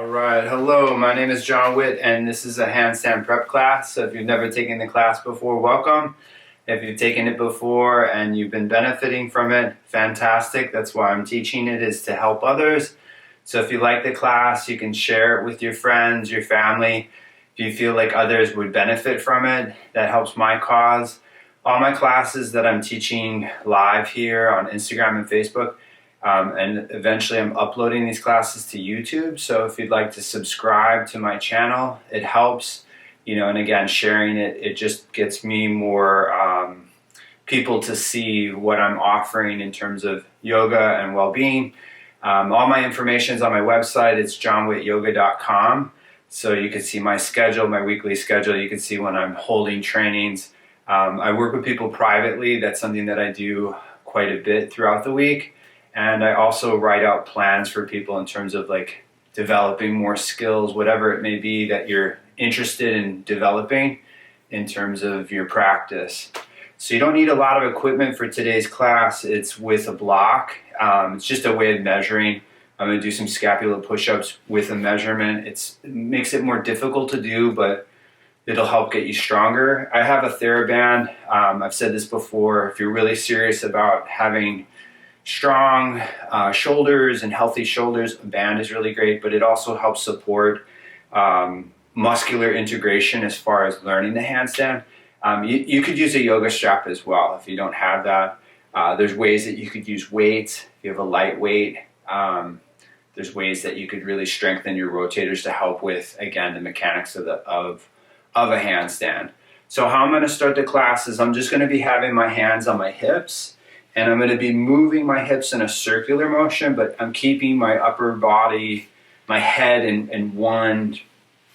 All right, hello, my name is Jon Witt and this is a handstand prep class. So if you've never taken the class before, welcome. If you've taken it before and you've been benefiting from it, fantastic. That's why I'm teaching it, is to help others. So if you like the class, you can share it with your friends, your family. If you feel like others would benefit from it, that helps my cause. All my classes that I'm teaching live here on Instagram and Facebook, and eventually I'm uploading these classes to YouTube. So if you'd like to subscribe to my channel, it helps, and again, sharing it, it just gets me more people to see what I'm offering in terms of yoga and well-being. All my information is on my website. It's jonwittyoga.com. So you can see my schedule, my weekly schedule. You can see when I'm holding trainings. I work with people privately. That's something that I do quite a bit throughout the week. And I also write out plans for people in terms of like developing more skills, whatever it may be that you're interested in developing in terms of your practice. So you don't need a lot of equipment for today's class. It's with a block. It's just a way of measuring. I'm going to do some scapula push-ups with a measurement. It makes it more difficult to do, but it'll help get you stronger. I have a TheraBand. I've said this before. If you're really serious about having strong shoulders and healthy shoulders, a band is really great, but it also helps support muscular integration as far as learning the handstand. You could use a yoga strap as well if you don't have that. There's ways that you could use weights. If you have a light weight, there's ways that you could really strengthen your rotators to help with, again, the mechanics of a handstand. So how I'm going to start the class is I'm just going to be having my hands on my hips, and I'm going to be moving my hips in a circular motion, but I'm keeping my upper body, my head in one.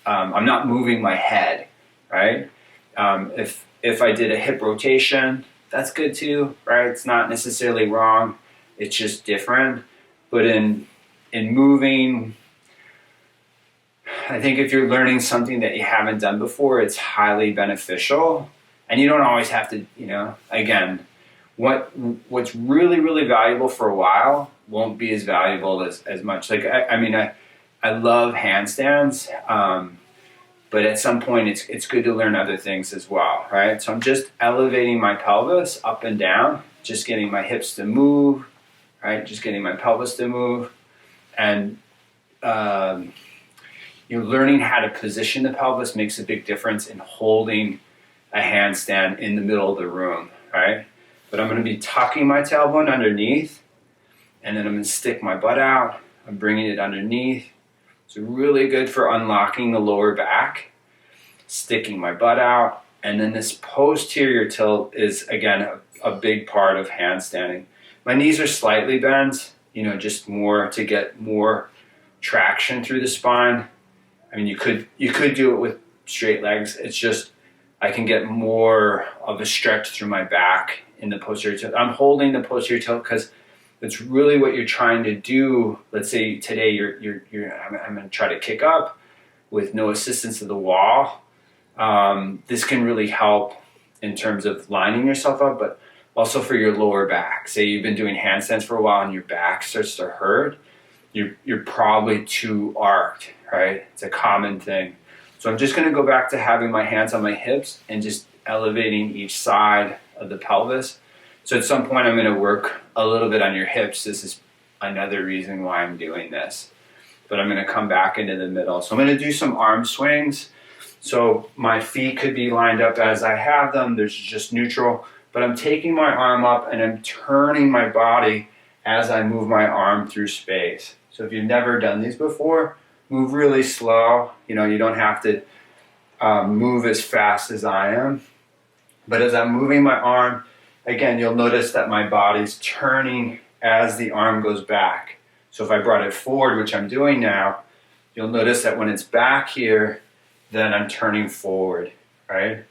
I'm not moving my head, right? If I did a hip rotation, that's good too, right? It's not necessarily wrong. It's just different. But in moving, I think if you're learning something that you haven't done before, it's highly beneficial. And you don't always have to, again, what's really, really valuable for a while won't be as valuable as much. Like, I love handstands, but at some point it's good to learn other things as well, right? So I'm just elevating my pelvis up and down, just getting my hips to move, right? Just getting my pelvis to move. And learning how to position the pelvis makes a big difference in holding a handstand in the middle of the room, right? But I'm going to be tucking my tailbone underneath, and then I'm going to stick my butt out. I'm bringing it underneath. It's really good for unlocking the lower back, sticking my butt out. And then this posterior tilt is, again, a big part of handstanding. My knees are slightly bent, just more to get more traction through the spine. I mean, you could do it with straight legs. It's just I can get more of a stretch through my back in the posterior tilt. I'm holding the posterior tilt because it's really what you're trying to do. Let's say today I'm going to try to kick up with no assistance of the wall. This can really help in terms of lining yourself up, but also for your lower back. Say you've been doing handstands for a while and your back starts to hurt. You're probably too arched, right? It's a common thing. So I'm just going to go back to having my hands on my hips and just elevating each side of the pelvis. So at some point I'm going to work a little bit on your hips. This is another reason why I'm doing this. But I'm going to come back into the middle. So I'm going to do some arm swings. So my feet could be lined up as I have them. There's just neutral. But I'm taking my arm up and I'm turning my body as I move my arm through space. So if you've never done these before, move really slow. You don't have to move as fast as I am. But as I'm moving my arm, again, you'll notice that my body's turning as the arm goes back. So if I brought it forward, which I'm doing now, you'll notice that when it's back here, then I'm turning forward, right?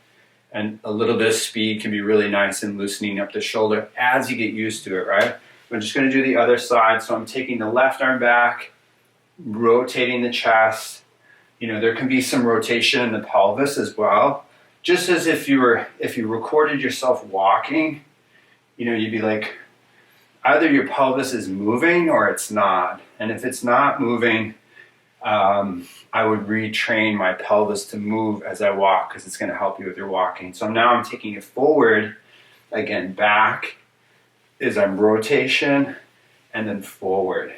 And a little bit of speed can be really nice in loosening up the shoulder as you get used to it, right? I'm just going to do the other side. So I'm taking the left arm back, rotating the chest. There can be some rotation in the pelvis as well. Just as if you recorded yourself walking, you'd be like, either your pelvis is moving or it's not. And if it's not moving, I would retrain my pelvis to move as I walk because it's going to help you with your walking. So now I'm taking it forward, again, back is I'm rotation, and then forward.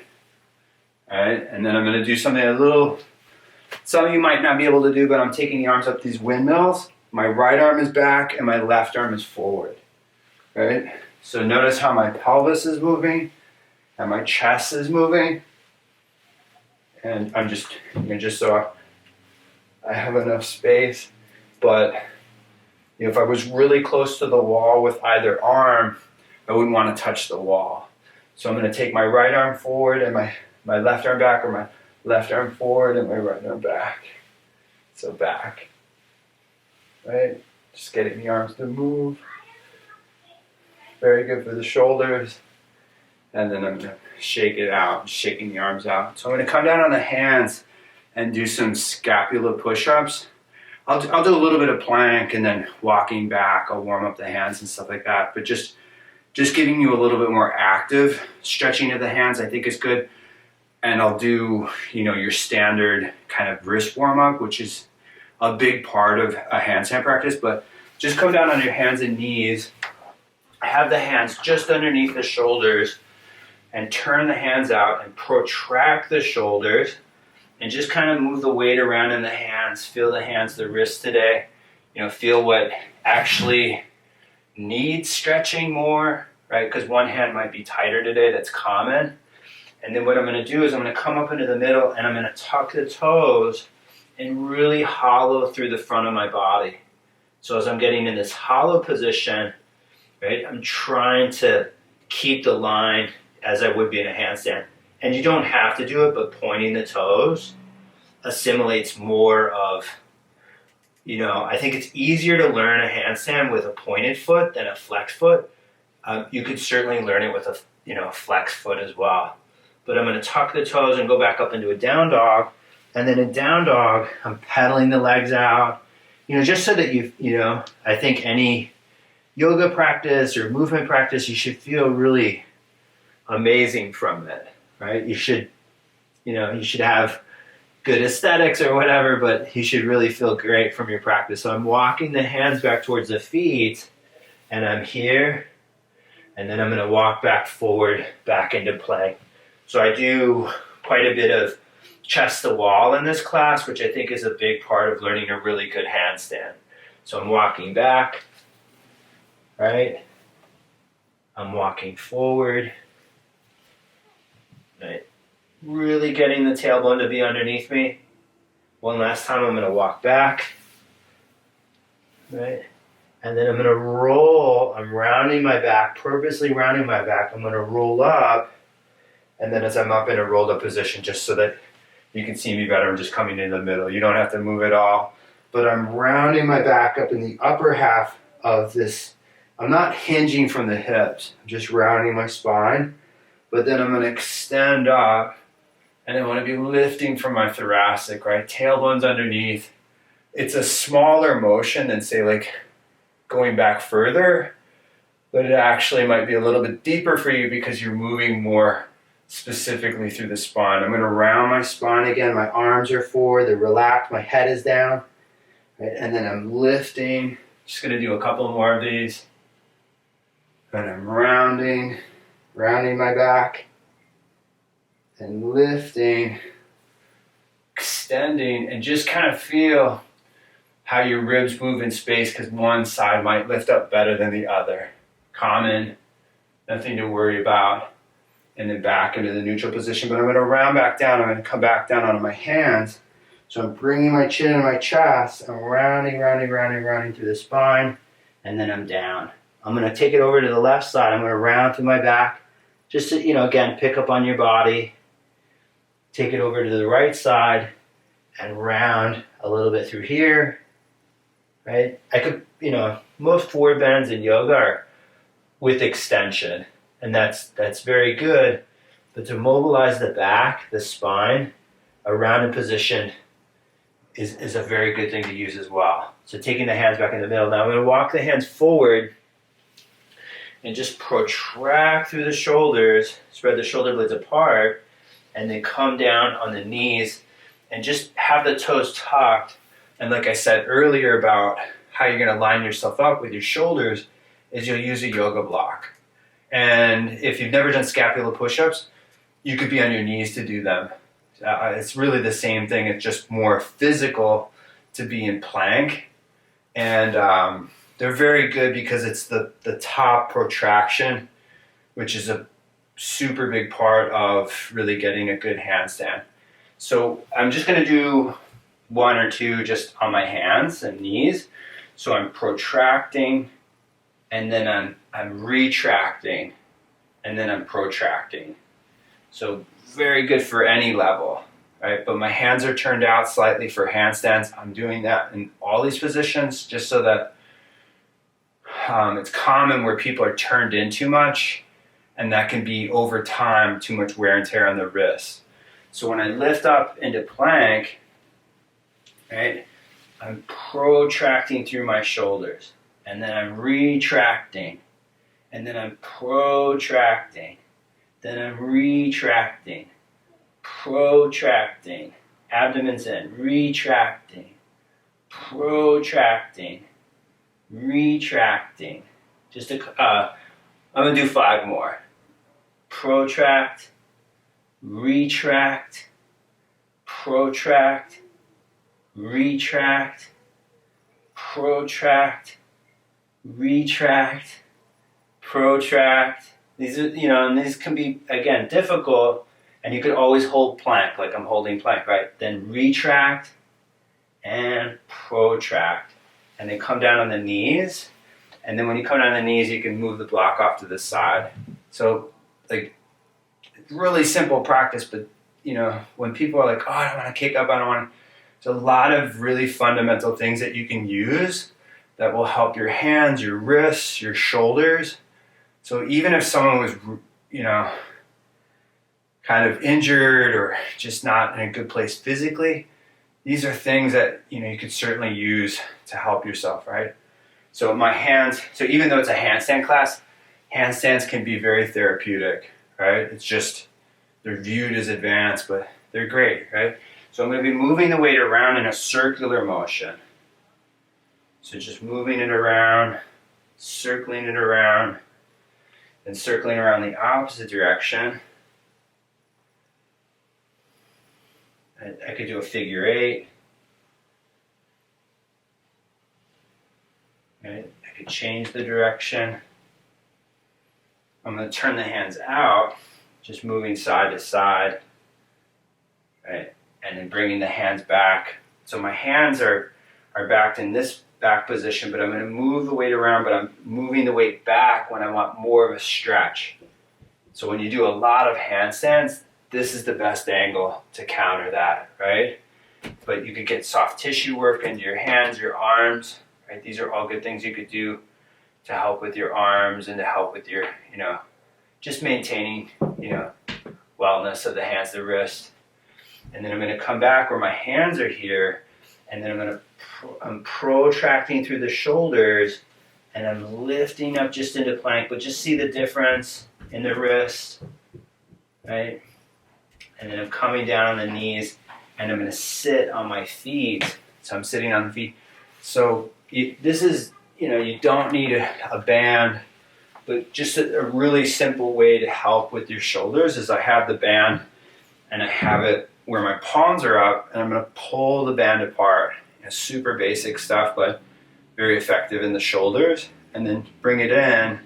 All right, and then I'm going to do something some of you might not be able to do, but I'm taking the arms up these windmills. My right arm is back and my left arm is forward. All right, so notice how my pelvis is moving and my chest is moving. And I'm just so I have enough space, but if I was really close to the wall with either arm, I wouldn't want to touch the wall. So I'm going to take my right arm forward and my left arm back, or my left arm forward and my right arm back. So back, right? Just getting the arms to move. Very good for the shoulders. And then I'm going to shake it out, shaking the arms out. So I'm going to come down on the hands and do some scapula push-ups. I'll do a little bit of plank and then walking back. I'll warm up the hands and stuff like that. But just giving you a little bit more active stretching of the hands, I think is good. And I'll do, your standard kind of wrist warm-up, which is a big part of a handstand practice. But just come down on your hands and knees. Have the hands just underneath the shoulders. And turn the hands out and protract the shoulders and just kind of move the weight around in the hands. Feel the hands, the wrists today. Feel what actually needs stretching more, right? Because one hand might be tighter today, that's common. And then what I'm going to do is I'm going to come up into the middle and I'm going to tuck the toes and really hollow through the front of my body. So as I'm getting in this hollow position, right, I'm trying to keep the line as I would be in a handstand. And you don't have to do it, but pointing the toes assimilates more of, I think it's easier to learn a handstand with a pointed foot than a flex foot. You could certainly learn it with a flex foot as well. But I'm going to tuck the toes and go back up into a down dog. And then in down dog, I'm pedaling the legs out, just so that I think any yoga practice or movement practice, you should feel really amazing from it, right? You should have good aesthetics or whatever, but you should really feel great from your practice. So I'm walking the hands back towards the feet, and I'm here, and then I'm going to walk back forward, back into plank. So I do quite a bit of chest to wall in this class, which I think is a big part of learning a really good handstand. So I'm walking back, right? I'm walking forward. Right. Really getting the tailbone to be underneath me. One last time, I'm going to walk back. Right. And then I'm going to roll. I'm rounding my back, purposely rounding my back. I'm going to roll up. And then as I'm up in a rolled up position, just so that you can see me better, I'm just coming in the middle. You don't have to move at all. But I'm rounding my back up in the upper half of this. I'm not hinging from the hips. I'm just rounding my spine. But then I'm going to extend up, and I want to be lifting from my thoracic, right? Tailbone's underneath. It's a smaller motion than, say, like going back further, but it actually might be a little bit deeper for you because you're moving more specifically through the spine. I'm going to round my spine again. My arms are forward. They're relaxed. My head is down. Right? And then I'm lifting. Just going to do a couple more of these. And I'm rounding my back, and lifting, extending, and just kind of feel how your ribs move in space because one side might lift up better than the other. Common, nothing to worry about. And then back into the neutral position. But I'm going to round back down. I'm going to come back down onto my hands. So I'm bringing my chin and my chest. I'm rounding through the spine, and then I'm down. I'm going to take it over to the left side. I'm going to round through my back. Just to, again, pick up on your body. Take it over to the right side and round a little bit through here, right? I could, most forward bends in yoga are with extension, and that's very good. But to mobilize the back, the spine, a rounded position is a very good thing to use as well. So taking the hands back in the middle. Now I'm going to walk the hands forward and just protract through the shoulders, spread the shoulder blades apart, and then come down on the knees and just have the toes tucked. And like I said earlier about how you're going to line yourself up with your shoulders is you'll use a yoga block. And if you've never done scapula push-ups, you could be on your knees to do them. It's really the same thing. It's just more physical to be in plank. And they're very good because it's the top protraction, which is a super big part of really getting a good handstand. So I'm just going to do one or two just on my hands and knees. So I'm protracting, and then I'm retracting, and then I'm protracting. So very good for any level, right? But my hands are turned out slightly for handstands. I'm doing that in all these positions just so that it's common where people are turned in too much, and that can be over time too much wear and tear on the wrists. So when I lift up into plank, right, I'm protracting through my shoulders, and then I'm retracting, and then I'm protracting, then I'm retracting, protracting, abdomen's in, retracting, protracting, retracting. I'm going to do 5 more. Protract, retract, protract, retract, protract, retract, protract. These are, and these can be, again, difficult, and you could always hold plank, like I'm holding plank, right? Then retract and protract. And then come down on the knees. And then when you come down on the knees, you can move the block off to the side. So, like, really simple practice, but, when people are like, oh, I don't want to kick up, there's a lot of really fundamental things that you can use that will help your hands, your wrists, your shoulders. So even if someone was, kind of injured or just not in a good place physically, these are things that, you could certainly use to help yourself, right? So my hands, so even though it's a handstand class, handstands can be very therapeutic, right? It's just, they're viewed as advanced, but they're great, right? So I'm going to be moving the weight around in a circular motion. So just moving it around, circling it around, and circling around the opposite direction. I could do a figure 8. Right? I could change the direction. I'm going to turn the hands out, just moving side to side, right? And then bringing the hands back. So my hands are backed in this back position, but I'm going to move the weight around, but I'm moving the weight back when I want more of a stretch. So when you do a lot of handstands, this is the best angle to counter that, right? But you could get soft tissue work into your hands, your arms, right? These are all good things you could do to help with your arms and to help with your, just maintaining, wellness of the hands, the wrist. And then I'm going to come back where my hands are here, and then I'm protracting through the shoulders, and I'm lifting up just into plank, but just see the difference in the wrist, right? And then I'm coming down on the knees, and I'm going to sit on my feet. So I'm sitting on the feet. So this is, you don't need a band, but just a really simple way to help with your shoulders is I have the band, and I have it where my palms are up, and I'm going to pull the band apart. Super basic stuff, but very effective in the shoulders. And then bring it in,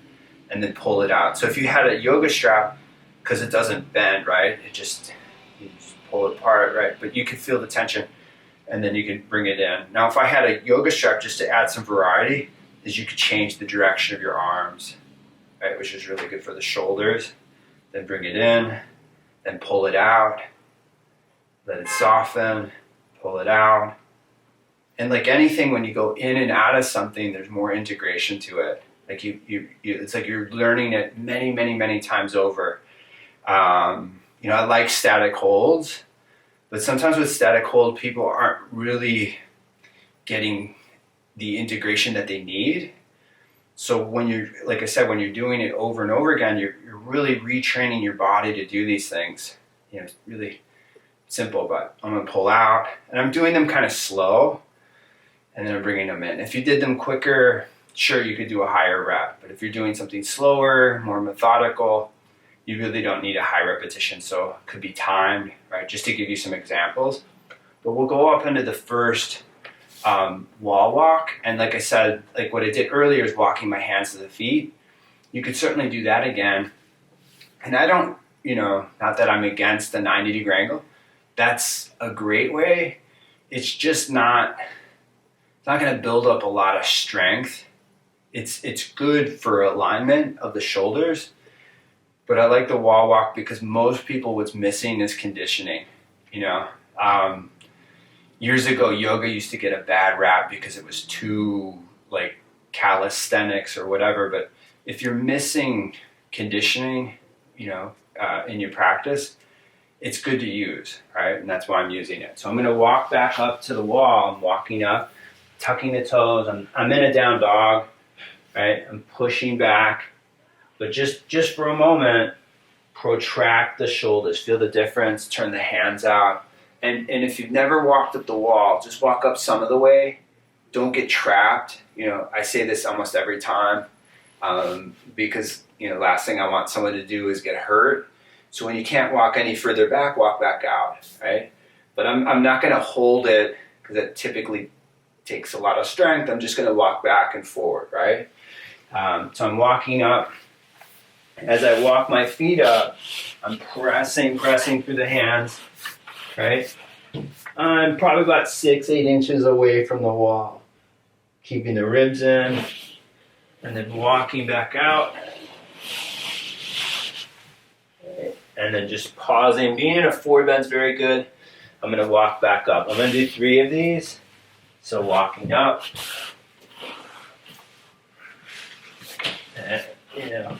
and then pull it out. So if you had a yoga strap, because it doesn't bend, right? You just pull it apart, right? But you can feel the tension, and then you can bring it in. Now, if I had a yoga strap, just to add some variety, is you could change the direction of your arms, right? Which is really good for the shoulders. Then bring it in, then pull it out, let it soften, pull it out. And like anything, when you go in and out of something, there's more integration to it. Like it's like you're learning it many, many, many times over. I like static holds, but sometimes with static hold, people aren't really getting the integration that they need. So when you're, like I said, when you're doing it over and over again, you're really retraining your body to do these things. Really simple, but I'm gonna pull out, and I'm doing them kind of slow, and then I'm bringing them in. If you did them quicker, sure, you could do a higher rep, but if you're doing something slower, more methodical, you really don't need a high repetition, so it could be timed, right? Just to give you some examples. But we'll go up into the first wall walk, and like I said, like what I did earlier is walking my hands to the feet. You could certainly do that again. And I don't, not that I'm against the 90-degree angle. That's a great way. It's just not going to build up a lot of strength. It's good for alignment of the shoulders, but I like the wall walk because most people, what's missing is conditioning. Years ago, yoga used to get a bad rap because it was too like calisthenics or whatever. But if you're missing conditioning, in your practice, it's good to use, right? And that's why I'm using it. So I'm going to walk back up to the wall. I'm walking up, tucking the toes. I'm in a down dog, right? I'm pushing back, but just for a moment, protract the shoulders. Feel the difference. Turn the hands out. And if you've never walked up the wall, just walk up some of the way. Don't get trapped. I say this almost every time because, last thing I want someone to do is get hurt. So when you can't walk any further back, walk back out, right? But I'm not going to hold it because that typically takes a lot of strength. I'm just going to walk back and forward, right? So I'm walking up. As I walk my feet up, I'm pressing through the hands. Right? I'm probably about 6-8 inches away from the wall. Keeping the ribs in, and then walking back out. And then just pausing. Being in a forward bend is very good. I'm going to walk back up. I'm going to do 3 of these. So walking up. And,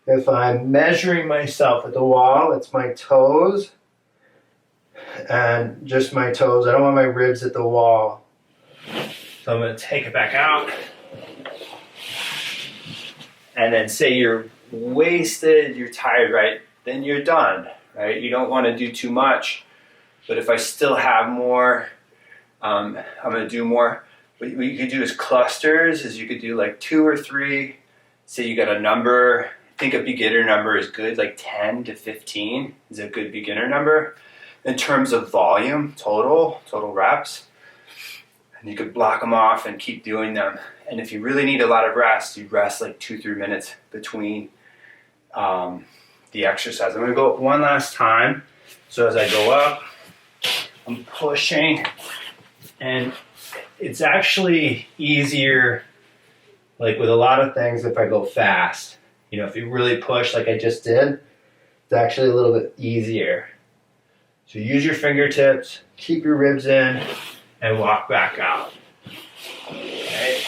if I'm measuring myself at the wall, it's my toes. And just my toes. I don't want my ribs at the wall. So I'm going to take it back out. And then say you're wasted, you're tired, right? Then you're done, right? You don't want to do too much. But if I still have more, I'm going to do more. What you could do is clusters, is you could do like 2 or 3. Say you got a number. I think a beginner number is good, like 10 to 15 is a good beginner number. In terms of volume, total reps, and you could block them off and keep doing them. And if you really need a lot of rest, you rest like 2-3 minutes between the exercise. I'm going to go one last time. So as I go up, I'm pushing, and it's actually easier, like with a lot of things, if I go fast. If you really push like I just did, it's actually a little bit easier. So use your fingertips, keep your ribs in, and walk back out. Okay.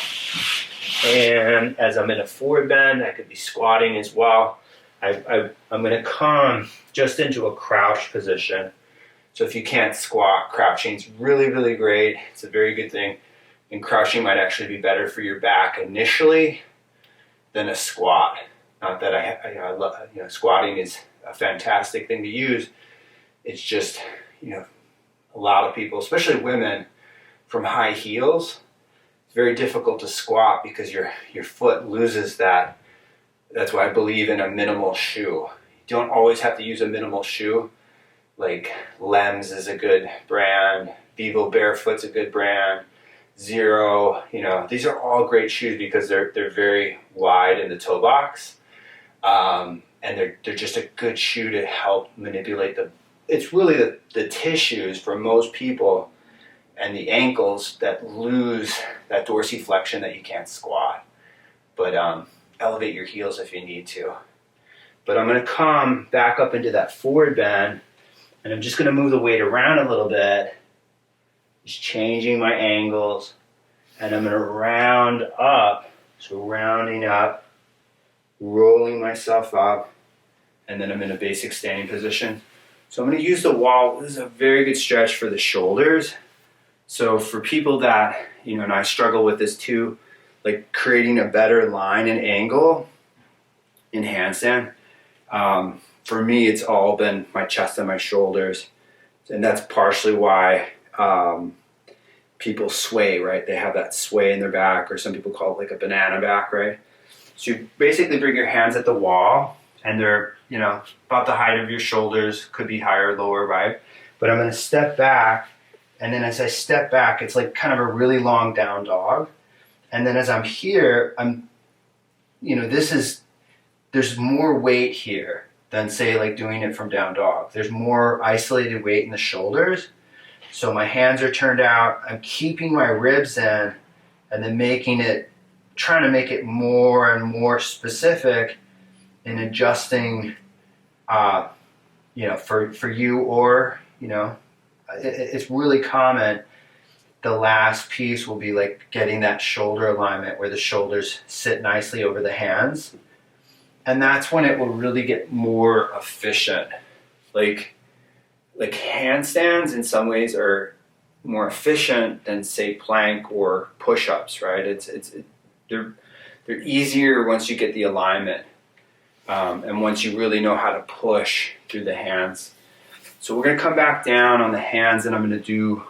And as I'm in a forward bend, I could be squatting as well. I'm going to come just into a crouch position. So if you can't squat, crouching is really, really great. It's a very good thing. And crouching might actually be better for your back initially than a squat. Not that I love, squatting is a fantastic thing to use. It's just, a lot of people, especially women, from high heels, it's very difficult to squat because your foot loses that. That's why I believe in a minimal shoe. You don't always have to use a minimal shoe. Like Lems is a good brand, Vivo Barefoot's a good brand, Zero, these are all great shoes because they're very wide in the toe box. And they're just a good shoe to help manipulate it's really the tissues for most people and the ankles that lose that dorsiflexion that you can't squat. But elevate your heels if you need to. But I'm going to come back up into that forward bend, and I'm just going to move the weight around a little bit, just changing my angles, and I'm going to round up, so rounding up, rolling myself up, and then I'm in a basic standing position. So I'm going to use the wall. This is a very good stretch for the shoulders. So for people that, and I struggle with this too, like creating a better line and angle in handstand. For me, it's all been my chest and my shoulders. And that's partially why people sway, right? They have that sway in their back, or some people call it like a banana back, right? So you basically bring your hands at the wall, and they're, about the height of your shoulders, could be higher or lower, right? But I'm going to step back, and then as I step back, it's like kind of a really long down dog. And then as I'm here, there's more weight here than, say, like doing it from down dog. There's more isolated weight in the shoulders. So my hands are turned out, I'm keeping my ribs in, and then trying to make it more and more specific in adjusting, for you, or, it's really common. The last piece will be like getting that shoulder alignment where the shoulders sit nicely over the hands. And that's when it will really get more efficient. Like handstands in some ways are more efficient than, say, plank or push-ups, right? They're easier once you get the alignment, and once you really know how to push through the hands. So we're going to come back down on the hands, and I'm going to do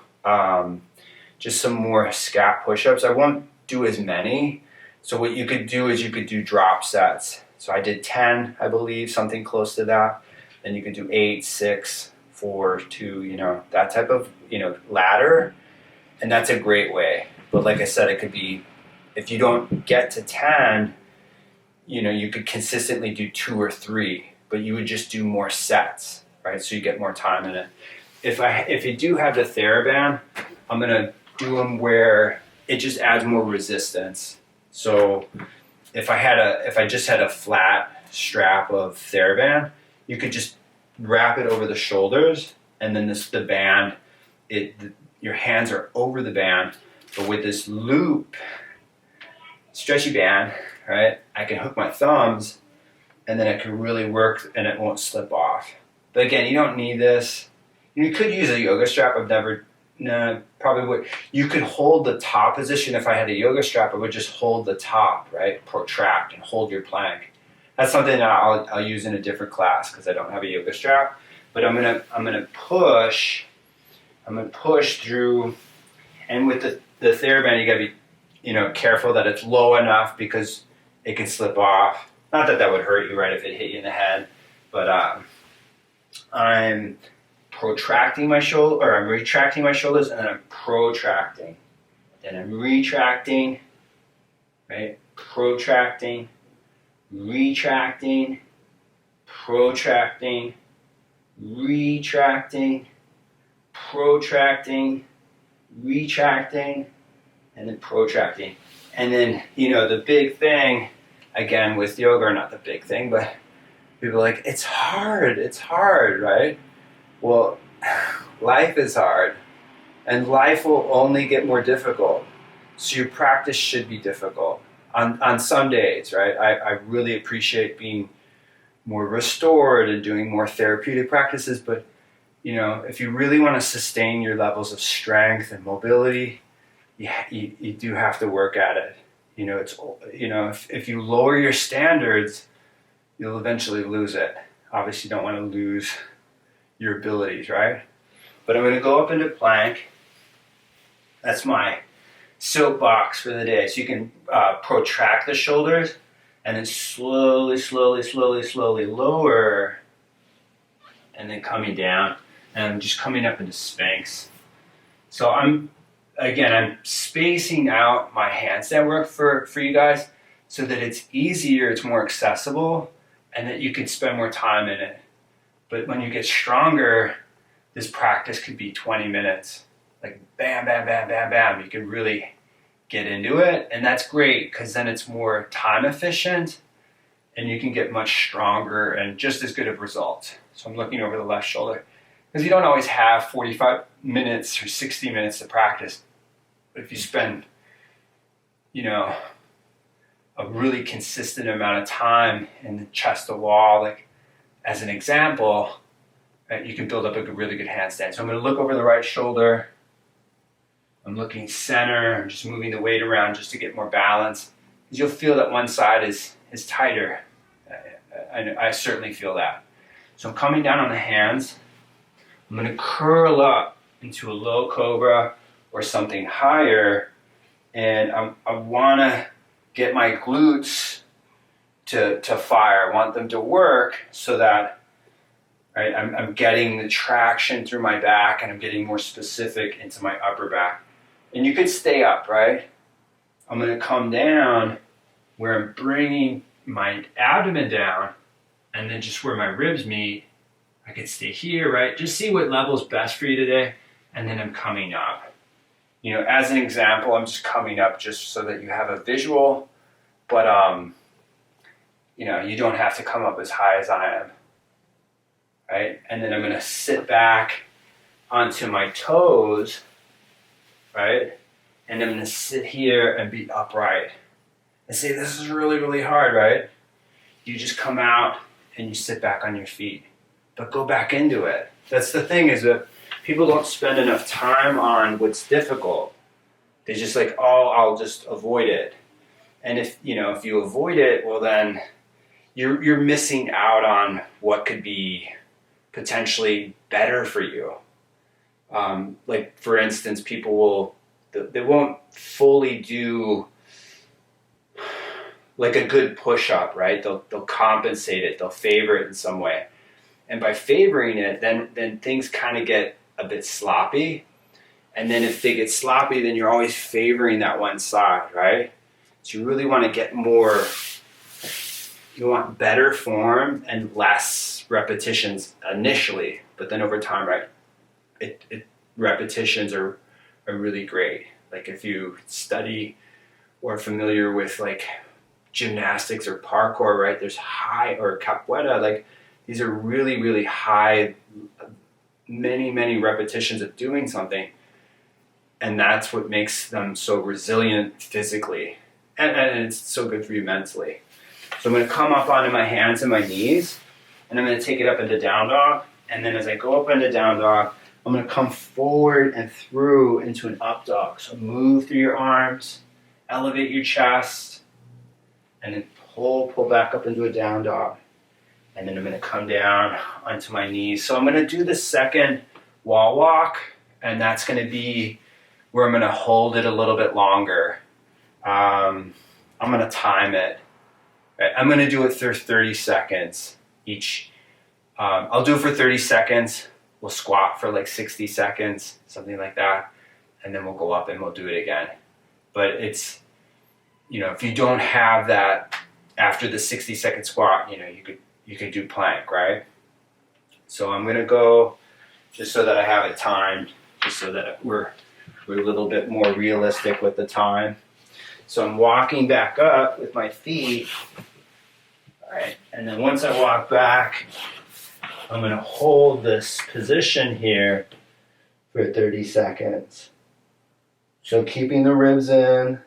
just some more scap push-ups. I won't do as many. So what you could do is you could do drop sets. So I did 10, I believe, something close to that. Then you could do 8, 6, 4, 2, that type of, ladder. And that's a great way. But like I said, it could be, if you don't get to 10, you could consistently do 2 or 3, but you would just do more sets, right? So you get more time in it. If you do have the TheraBand, I'm gonna do them where it just adds more resistance. So if I just had a flat strap of TheraBand, you could just wrap it over the shoulders, and then the band, your hands are over the band, but with this loop, stretchy band, right? I can hook my thumbs, and then it can really work, and it won't slip off. But again, you don't need this. You could use a yoga strap. Probably would. You could hold the top position. If I had a yoga strap, I would just hold the top, right? Protract and hold your plank. That's something that I'll use in a different class because I don't have a yoga strap. But I'm gonna push. I'm gonna push through, and with the TheraBand, you gotta be, careful that it's low enough because it can slip off. Not that that would hurt you, right, if it hit you in the head, but I'm protracting my shoulder, or I'm retracting my shoulders, and then I'm protracting. Then I'm retracting, right? Protracting, retracting, protracting, retracting, protracting, retracting, and then protracting. And then, the big thing, again, with yoga, or not the big thing, but people are like, it's hard, right? Well, life is hard, and life will only get more difficult. So your practice should be difficult on some days, right? I really appreciate being more restored and doing more therapeutic practices, but if you really want to sustain your levels of strength and mobility, you do have to work at it. If you lower your standards, you'll eventually lose it. Obviously, you don't want to lose your abilities, right? But I'm going to go up into plank. That's my soapbox for the day. So you can protract the shoulders, and then slowly, slowly, slowly, slowly lower, and then coming down, and I'm just coming up into Spanx. So I'm spacing out my handstand work for you guys so that it's easier, it's more accessible, and that you can spend more time in it. But when you get stronger, this practice could be 20 minutes. Like bam, bam, bam, bam, bam. You can really get into it. And that's great because then it's more time efficient and you can get much stronger and just as good of results. So I'm looking over the left shoulder. Because you don't always have 45 minutes or 60 minutes to practice. But if you spend, a really consistent amount of time in the chest to wall, like as an example, right, you can build up a really good handstand. So I'm going to look over the right shoulder. I'm looking center. I'm just moving the weight around just to get more balance. Because you'll feel that one side is tighter. I certainly feel that. So I'm coming down on the hands. I'm going to curl up into a low cobra or something higher, and I want to get my glutes to fire. I want them to work so that, right, I'm getting the traction through my back, and I'm getting more specific into my upper back. And you could stay up, right? I'm going to come down where I'm bringing my abdomen down, and then just where my ribs meet, I could stay here, right? Just see what level's best for you today, and then I'm coming up. You know, as an example, I'm just coming up just so that you have a visual, but you know, you don't have to come up as high as I am, right? And then I'm going to sit back onto my toes, right? And I'm going to sit here and be upright. And say, this is really, really hard, right? You just come out and you sit back on your feet. But go back into it. That's the thing, is that people don't spend enough time on what's difficult. They're just like, oh, I'll just avoid it. And if you avoid it, well then you're missing out on what could be potentially better for you. Like for instance, people they won't fully do like a good push-up, right? They'll compensate it, they'll favor it in some way. And by favoring it, then things kind of get a bit sloppy. And then if they get sloppy, then you're always favoring that one side, right? So you really want to get more, you want better form and less repetitions initially, but then over time, right, repetitions are really great. Like if you study or are familiar with like gymnastics or parkour, right, there's high, or capoeira, like these are really, really high, many repetitions of doing something. And that's what makes them so resilient physically. And it's so good for you mentally. So I'm going to come up onto my hands and my knees, and I'm going to take it up into down dog. And then as I go up into down dog, I'm going to come forward and through into an up dog. So move through your arms, elevate your chest, and then pull back up into a down dog. And then I'm going to come down onto my knees. So I'm going to do the second wall walk, and that's going to be where I'm going to hold it a little bit longer. I'm going to time it. I'm going to do it for 30 seconds each. I'll do it for 30 seconds. We'll squat for like 60 seconds, something like that. And then we'll go up and we'll do it again. But it's, if you don't have that after the 60-second squat, you could do plank, right? So I'm going to go just so that I have it timed, just so that we're a little bit more realistic with the time. So I'm walking back up with my feet. All right, and then once I walk back, I'm going to hold this position here for 30 seconds. So keeping the ribs in,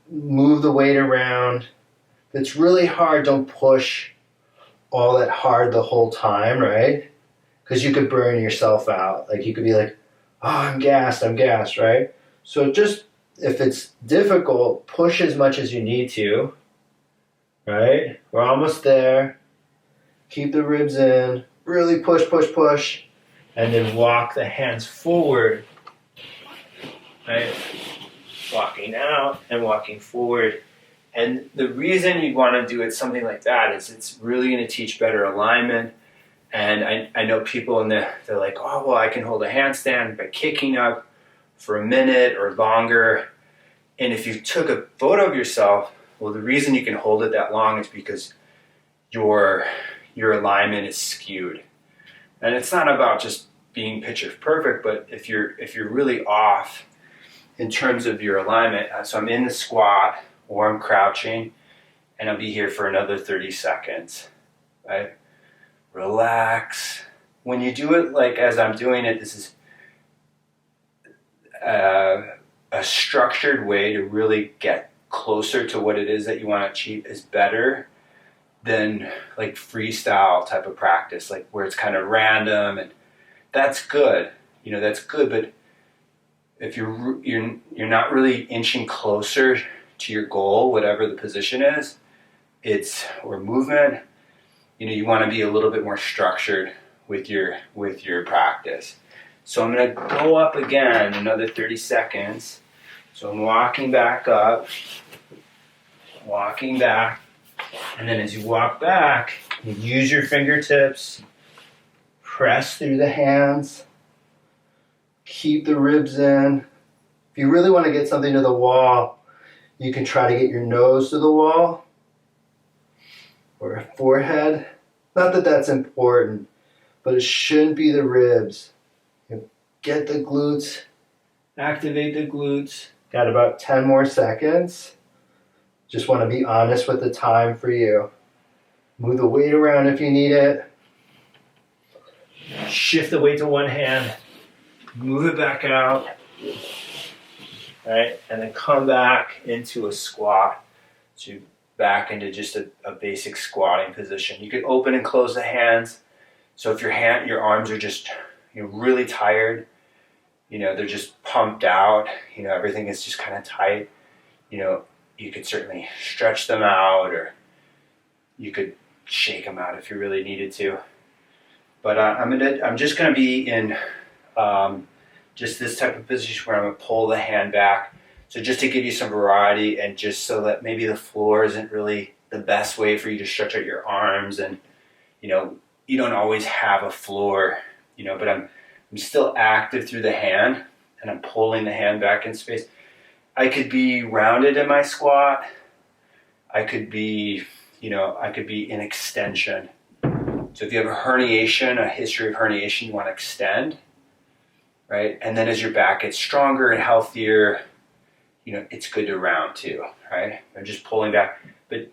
move the weight around. If it's really hard, don't push all that hard the whole time, right? Because you could burn yourself out. Like you could be like, oh, I'm gassed, right? So just, if it's difficult, push as much as you need to, right? We're almost there. Keep the ribs in, really push, and then walk the hands forward, right? Walking out and walking forward. And the reason you want to do it something like that is it's really going to teach better alignment. And I know people they're like, oh, well, I can hold a handstand by kicking up for a minute or longer. And if you took a photo of yourself, well, the reason you can hold it that long is because your alignment is skewed. And it's not about just being picture perfect, but if you're really off in terms of your alignment, so I'm in the squat or I'm crouching, and I'll be here for another 30 seconds, right? Relax. When you do it like as I'm doing it, this is a structured way to really get closer to what it is that you want to achieve is better than like freestyle type of practice, like where it's kind of random, and that's good. That's good, but if you're not really inching closer to your goal, whatever the position is, or movement, you want to be a little bit more structured with your practice. So I'm going to go up again another 30 seconds. So I'm walking back up, walking back, and then as you walk back, you use your fingertips, press through the hands, keep the ribs in. If you really want to get something to the wall, you can try to get your nose to the wall or forehead. Not that that's important, but it shouldn't be the ribs. Get the glutes, activate the glutes. Got about 10 more seconds. Just want to be honest with the time for you. Move the weight around if you need it. Shift the weight to one hand. Move it back out. All right, and then come back into a squat. So back into just a basic squatting position. You can open and close the hands. So if your arms are just really tired, they're just pumped out, everything is just kind of tight, you could certainly stretch them out, or you could shake them out if you really needed to. But I'm just gonna be in just this type of position where I'm gonna pull the hand back. So just to give you some variety, and just so that maybe the floor isn't really the best way for you to stretch out your arms, and you don't always have a floor, but I'm still active through the hand, and I'm pulling the hand back in space. I could be rounded in my squat. I could be in extension. So if you have a herniation, a history of herniation, you want to extend, right? And then as your back gets stronger and healthier, it's good to round too, right? I'm just pulling back. But,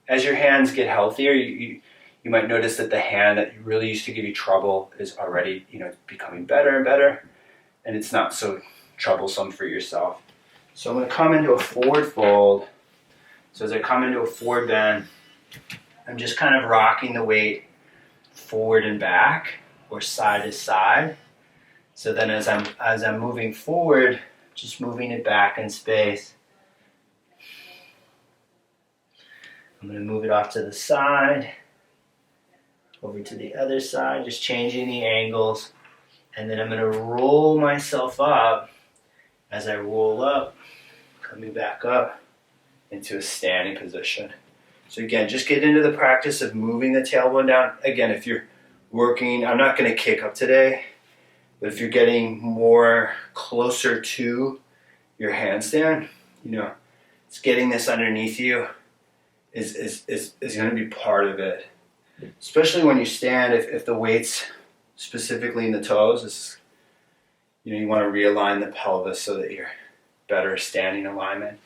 as your hands get healthier, you might notice that the hand that really used to give you trouble is already, becoming better and better, and it's not so troublesome for yourself. So I'm going to come into a forward fold. So as I come into a forward bend, I'm just kind of rocking the weight forward and back, or side to side. So then as I'm moving forward, just moving it back in space. I'm going to move it off to the side, over to the other side, just changing the angles. And then I'm going to roll myself up. As I roll up, coming back up into a standing position. So again, just get into the practice of moving the tailbone down. Again, if you're working, I'm not going to kick up today, but if you're getting more closer to your handstand, it's getting this underneath you is going to be part of it. Especially when you stand, if the weight's specifically in the toes, you want to realign the pelvis so that you're better standing alignment.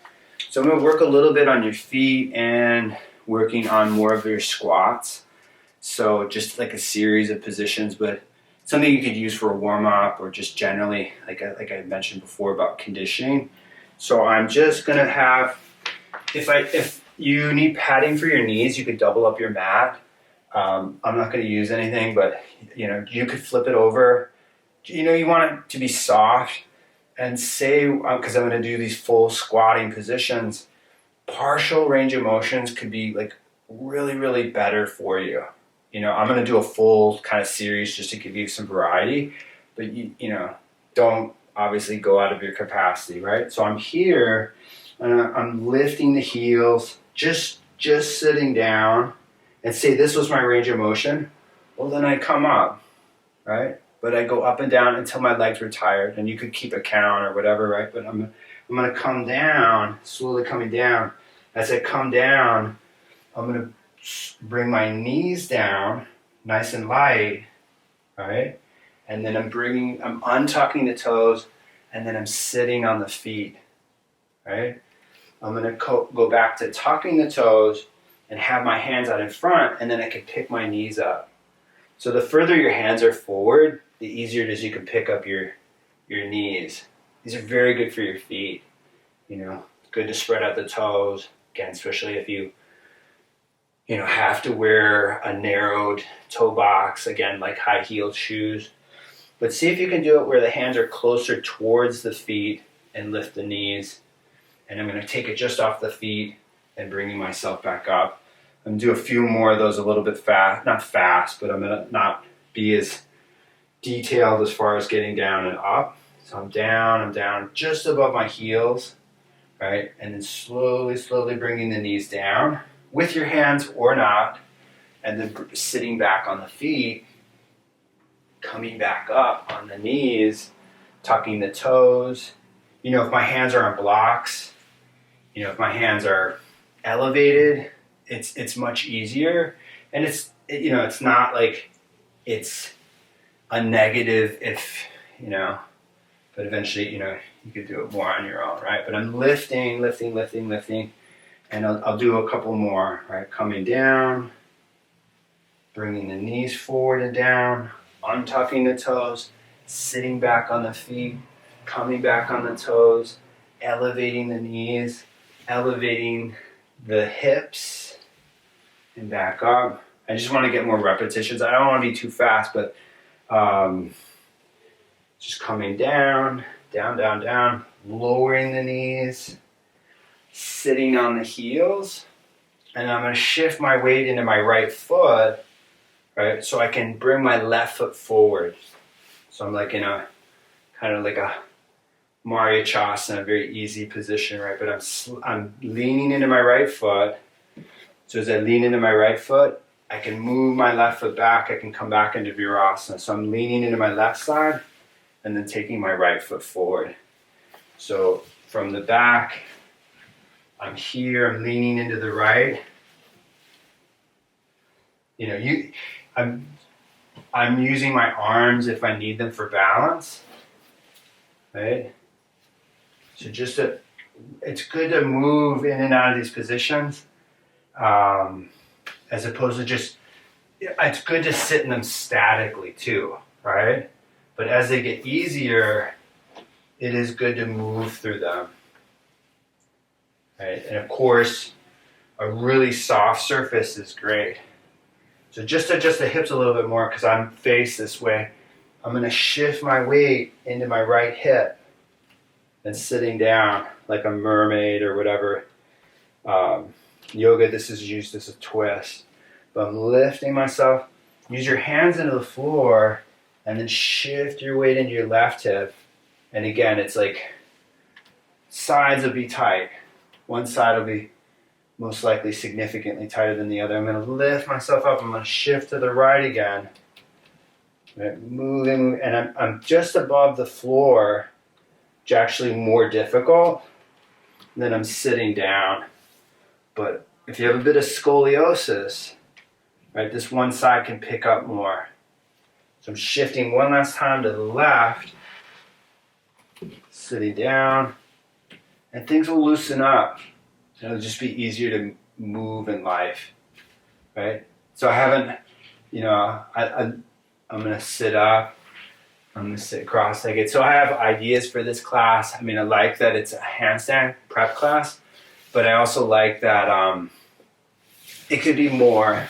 So I'm going to work a little bit on your feet and working on more of your squats. So just like a series of positions, but something you could use for a warm-up, or just generally, like I mentioned before about conditioning. So I'm just going to have, if you need padding for your knees, you could double up your mat. I'm not going to use anything, but you could flip it over. You want it to be soft, and say, because I'm going to do these full squatting positions, partial range of motions could be like really, really better for you. I'm going to do a full kind of series just to give you some variety, but don't obviously go out of your capacity, right? So I'm here, and I'm lifting the heels, just sitting down, and say this was my range of motion. Well, then I come up, right? But I go up and down until my legs were tired, and you could keep a count or whatever, right? But I'm going to come down, slowly coming down. As I come down, I'm going to bring my knees down, nice and light, right? And then I'm untucking the toes, and then I'm sitting on the feet, right? I'm going to go back to tucking the toes and have my hands out in front, and then I can pick my knees up. So the further your hands are forward, the easier it is you can pick up your knees. These are very good for your feet. Good to spread out the toes. Again, especially if you have to wear a narrowed toe box, again, like high-heeled shoes. But see if you can do it where the hands are closer towards the feet, and lift the knees. And I'm going to take it just off the feet and bringing myself back up. I'm gonna do a few more of those a little bit fast, not fast, but I'm gonna not be as detailed as far as getting down and up. So I'm down just above my heels, right? And then slowly bringing the knees down with your hands or not, and then sitting back on the feet, coming back up on the knees, tucking the toes. You know, if my hands are on blocks, you know, if my hands are elevated, it's much easier. And you know, it's not like it's a negative if, you know, but eventually, you know, you could do it more on your own, right? But I'm lifting, and I'll do a couple more, right? Coming down, bringing the knees forward and down, untucking the toes, sitting back on the feet, coming back on the toes, elevating the knees, elevating the hips, and back up. I just want to get more repetitions. I don't want to be too fast, but just coming down, lowering the knees, sitting on the heels, and I'm going to shift my weight into my right foot, right? So I can bring my left foot forward. So I'm like in a kind of like a Mariachasana, a very easy position, right? But I'm leaning into my right foot. So as I lean into my right foot, I can move my left foot back. I can come back into Virasana. So I'm leaning into my left side and then taking my right foot forward. So from the back, I'm here, I'm leaning into the right. You know, I'm using my arms if I need them for balance, right? So it's good to move in and out of these positions, as opposed to it's good to sit in them statically too, right? But as they get easier, it is good to move through them, right? And of course, a really soft surface is great. So just adjust the hips a little bit more because I'm faced this way. I'm going to shift my weight into my right hip and sitting down like a mermaid or whatever. Yoga, this is used as a twist. But I'm lifting myself. Use your hands into the floor and then shift your weight into your left hip. And again, it's like sides will be tight. One side will be most likely significantly tighter than the other. I'm going to lift myself up. I'm going to shift to the right again. Right, moving, and I'm just above the floor, which is actually more difficult than I'm sitting down. But if you have a bit of scoliosis, right, this one side can pick up more. So I'm shifting one last time to the left, sitting down, and things will loosen up. It'll just be easier to move in life, right? So I haven't, you know, I'm going to sit up. I'm going to sit cross-legged. So I have ideas for this class. I mean, I like that it's a handstand prep class, but I also like that it could be more.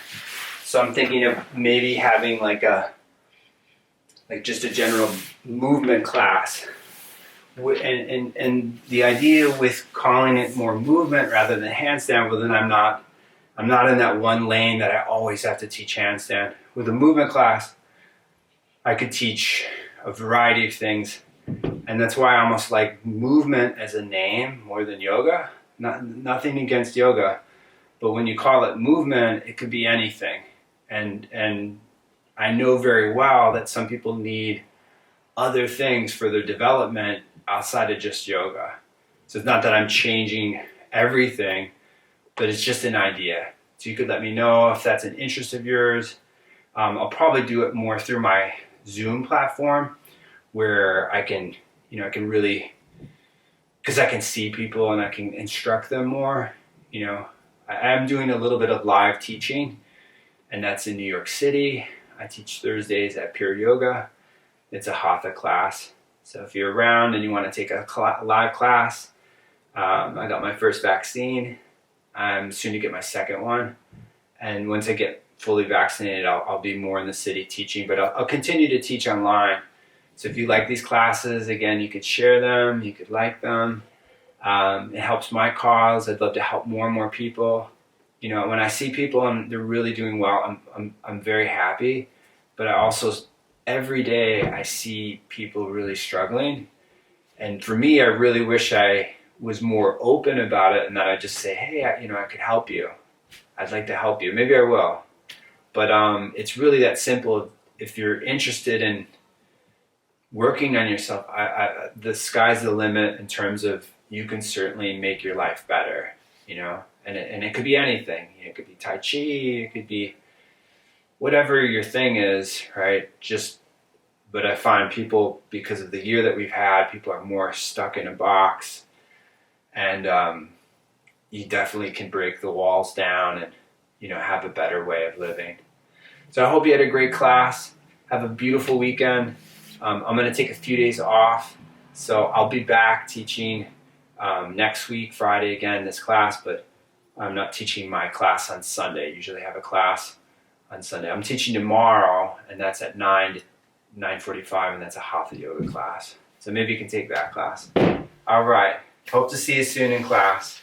So I'm thinking of maybe having like just a general movement class. And the idea with calling it more movement rather than handstand, well then I'm not in that one lane that I always have to teach handstand. With a movement class, I could teach a variety of things, and that's why I almost like movement as a name more than yoga. Nothing against yoga, but when you call it movement, it could be anything. And I know very well that some people need other things for their development outside of just yoga. So it's not that I'm changing everything, but it's just an idea. So you could let me know if that's an interest of yours. I'll probably do it more through my Zoom platform where I can really, because I can see people and I can instruct them more. You know, I'm doing a little bit of live teaching, and that's in New York City. I teach Thursdays at Pure Yoga. It's a Hatha class. So if you're around and you want to take a live class, I got my first vaccine. I'm soon to get my second one. And once I get fully vaccinated, I'll be more in the city teaching, but I'll continue to teach online. So if you like these classes, again, you could share them, you could like them. It helps my cause. I'd love to help more and more people. you know, when I see people and they're really doing well, I'm very happy. But I also, every day I see people really struggling. And for me, I really wish I was more open about it and that I just say, hey, I could help you. I'd like to help you. Maybe I will. But it's really that simple. If you're interested in working on yourself, the sky's the limit in terms of you can certainly make your life better, you know? And it could be anything. It could be Tai Chi, it could be whatever your thing is, right? But I find people, because of the year that we've had, people are more stuck in a box. And you definitely can break the walls down and, you know, have a better way of living. So I hope you had a great class. Have a beautiful weekend. I'm going to take a few days off. So I'll be back teaching next week, Friday again, this class, but I'm not teaching my class on Sunday. I usually have a class on Sunday. I'm teaching tomorrow, and that's at 9 to 9:45, and that's a Hatha yoga class. So maybe you can take that class. All right. Hope to see you soon in class.